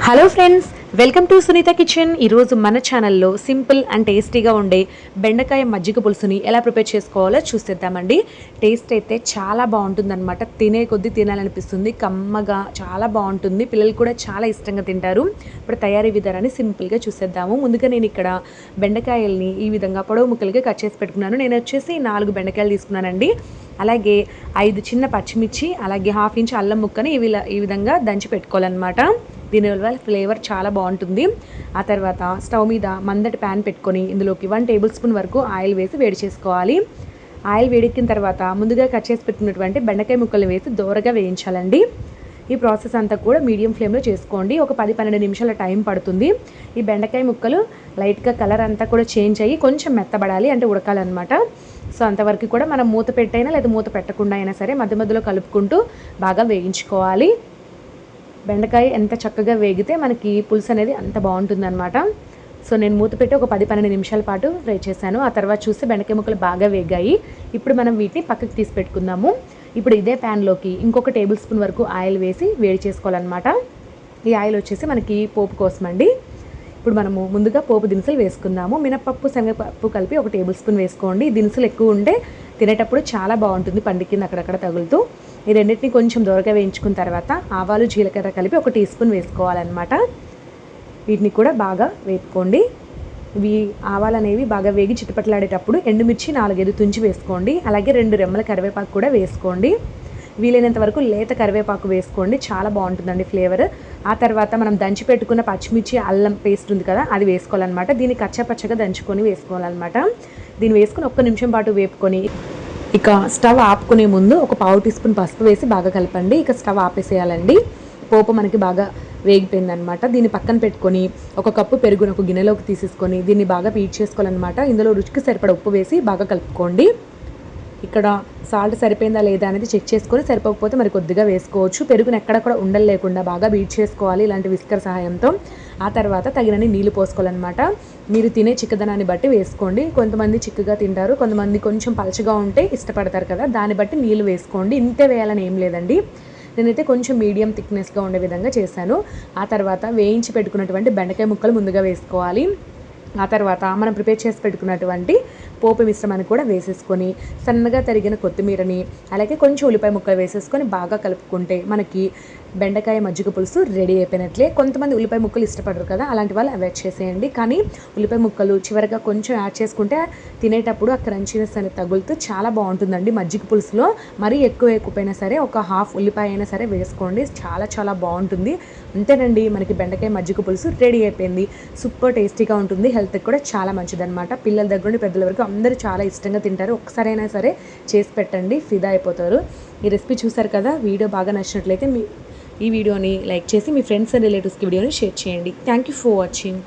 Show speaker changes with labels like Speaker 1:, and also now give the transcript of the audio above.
Speaker 1: Hello friends, welcome to Sunitha kitchen. ఈరోజు మన ఛానల్లో సింపుల్ అండ్ టేస్టీగా ఉండే బెండకాయ మజ్జిగ పులుసుని ఎలా ప్రిపేర్ చేసుకోవాలో చూసేద్దామండి. టేస్ట్ అయితే చాలా బాగుంటుందన్నమాట. తినే కొద్దీ తినాలనిపిస్తుంది. కమ్మగా చాలా బాగుంటుంది. పిల్లలు కూడా చాలా ఇష్టంగా తింటారు. ఇప్పుడు తయారీ విధానాన్ని సింపుల్గా చూసేద్దాము. ముందుగా నేను ఇక్కడ బెండకాయల్ని ఈ విధంగా పొడవు ముక్కలుగా కట్ చేసి పెట్టుకున్నాను. నేను వచ్చేసి 4 బెండకాయలు తీసుకున్నానండి. అలాగే 5 చిన్న పచ్చిమిర్చి, అలాగే హాఫ్ ఇంచ్ అల్లం ముక్కని ఈ విధంగా దంచి పెట్టుకోవాలన్నమాట. దీనివల్ల ఫ్లేవర్ చాలా బాగుంటుంది. ఆ తర్వాత స్టవ్ మీద మందటి ప్యాన్ పెట్టుకొని ఇందులోకి 1 టేబుల్ స్పూన్ వరకు ఆయిల్ వేసి వేడి చేసుకోవాలి. ఆయిల్ వేడెక్కిన తర్వాత ముందుగా కట్ చేసి పెట్టుకున్నటువంటి బెండకాయ ముక్కలు వేసి దోరగా వేయించాలండి. ఈ ప్రాసెస్ అంతా కూడా మీడియం ఫ్లేమ్లో చేసుకోండి. ఒక 10-12 నిమిషాల టైం పడుతుంది. ఈ బెండకాయ ముక్కలు లైట్గా కలర్ అంతా కూడా చేంజ్ అయ్యి కొంచెం మెత్తబడాలి, అంటే ఉడకాలన్నమాట. సో అంతవరకు కూడా మనం మూత పెట్టైనా లేదా మూత పెట్టకుండా అయినా సరే మధ్య మధ్యలో కలుపుకుంటూ బాగా వేయించుకోవాలి. బెండకాయ ఎంత చక్కగా వేగితే మనకి పులుసు అనేది అంత బాగుంటుందన్నమాట. సో నేను మూత పెట్టి ఒక 10-12 నిమిషాల పాటు ఫ్రై చేశాను. ఆ తర్వాత చూస్తే బెండకాయ ముక్కలు బాగా వేగాయి. ఇప్పుడు మనం వీటిని పక్కకి తీసి పెట్టుకుందాము. ఇప్పుడు ఇదే ప్యాన్లోకి ఇంకొక టేబుల్ స్పూన్ వరకు ఆయిల్ వేసి వేడి చేసుకోవాలన్నమాట. ఈ ఆయిల్ వచ్చేసి మనకి పోపు కోసం అండి. ఇప్పుడు మనము ముందుగా పోపు దినుసులు వేసుకుందాము. మినపప్పు, శనగపప్పు కలిపి ఒక టేబుల్ స్పూన్ వేసుకోండి. దినుసులు ఎక్కువ ఉంటే తినేటప్పుడు చాలా బాగుంటుంది, పండు కింద అక్కడక్కడ తగులుతూ. ఈ రెండింటిని కొంచెం దూరగా వేయించుకున్న తర్వాత ఆవాలు, జీలకర్ర కలిపి ఒక టీ స్పూన్ వేసుకోవాలన్నమాట. వీటిని కూడా బాగా వేపుకోండి. ఇవి ఆవాలు అనేవి బాగా వేగి చిటపట్లాడేటప్పుడు ఎండుమిర్చి 4-5 తుంచి వేసుకోండి. అలాగే 2 రెమ్మల కరివేపాకు కూడా వేసుకోండి. వీలైనంత వరకు లేత కరివేపాకు వేసుకోండి, చాలా బాగుంటుందండి ఫ్లేవర్. ఆ తర్వాత మనం దంచి పెట్టుకున్న పచ్చిమిర్చి, అల్లం పేస్ట్ ఉంది కదా, అది వేసుకోవాలన్నమాట. దీన్ని కచ్చాపచ్చగా దంచుకొని వేసుకోవాలన్నమాట. దీన్ని వేసుకొని 1 నిమిషం పాటు వేపుకొని ఇక స్టవ్ ఆపుకునే ముందు ఒక పావు టీ స్పూన్ పసుపు వేసి బాగా కలపండి. ఇక స్టవ్ ఆపేసేయాలండి. పోపు మనకి బాగా వేగిపోయిందనమాట. దీన్ని పక్కన పెట్టుకొని ఒక కప్పు పెరుగును ఒక గిన్నెలోకి తీసేసుకొని దీన్ని బాగా పీట్ చేసుకోవాలన్నమాట. ఇందులో రుచికి సరిపడ ఉప్పు వేసి బాగా కలుపుకోండి. ఇక్కడ సాల్ట్ సరిపోయిందా లేదా అనేది చెక్ చేసుకొని, సరిపోకపోతే మరి కొద్దిగా వేసుకోవచ్చు. పెరుగును ఎక్కడక్కడ ఉండలు లేకుండా బాగా బీట్ చేసుకోవాలి ఇలాంటి విస్కర్ సహాయంతో. ఆ తర్వాత తగినన్ని నీళ్లు పోసుకోవాలన్నమాట. మీరు తినే చిక్కదనాన్ని బట్టి వేసుకోండి. కొంతమంది చిక్కగా తింటారు, కొంతమంది కొంచెం పలచగా ఉంటే ఇష్టపడతారు కదా, దాన్ని బట్టి నీళ్లు వేసుకోండి. ఇంతే వేయాలని ఏం లేదండి. నేనైతే కొంచెం మీడియం థిక్నెస్గా ఉండే విధంగా చేశాను. ఆ తర్వాత వేయించి పెట్టుకున్నటువంటి బెండకాయ ముక్కలు ముందుగా వేసుకోవాలి. ఆ తర్వాత మనం ప్రిపేర్ చేసి పెట్టుకున్నటువంటి పోపు మిశ్రమాన్ని కూడా వేసేసుకొని సన్నగా తరిగిన కొత్తిమీరని, అలాగే కొంచెం ఉల్లిపాయ ముక్కలు వేసేసుకొని బాగా కలుపుకుంటే మనకి బెండకాయ మజ్జిగ పులుసు రెడీ అయిపోయినట్లే. కొంతమంది ఉల్లిపాయ ముక్కలు ఇష్టపడరు కదా, అలాంటి వాళ్ళు అవాయిడ్ చేసేయండి. కానీ ఉల్లిపాయ ముక్కలు చివరిగా కొంచెం యాడ్ చేసుకుంటే తినేటప్పుడు ఆ క్రంచీనెస్ అనేది తగులుతూ చాలా బాగుంటుందండి. మజ్జిగ పులుసులో మరీ ఎక్కువైనా సరే ఒక హాఫ్ ఉల్లిపాయ అయినా సరే వేసుకోండి, చాలా చాలా బాగుంటుంది. అంతేనండి, మనకి బెండకాయ మజ్జిగ పులుసు రెడీ అయిపోయింది. సూపర్ టేస్టీగా ఉంటుంది, హెల్త్కి కూడా చాలా మంచిదన్నమాట. పిల్లల దగ్గర నుండి పెద్దల వరకు అందరూ చాలా ఇష్టంగా తింటారు. ఒక్కసారైనా సరే చేసి పెట్టండి, ఫిదా అయిపోతారు. ఈ రెసిపీ చూసారు కదా, వీడియో బాగా నచ్చినట్లయితే ఈ వీడియోని లైక్ చేసి మీ ఫ్రెండ్స్ అండ్ రిలేటివ్స్కి వీడియోని షేర్ చేయండి. Thank you for watching.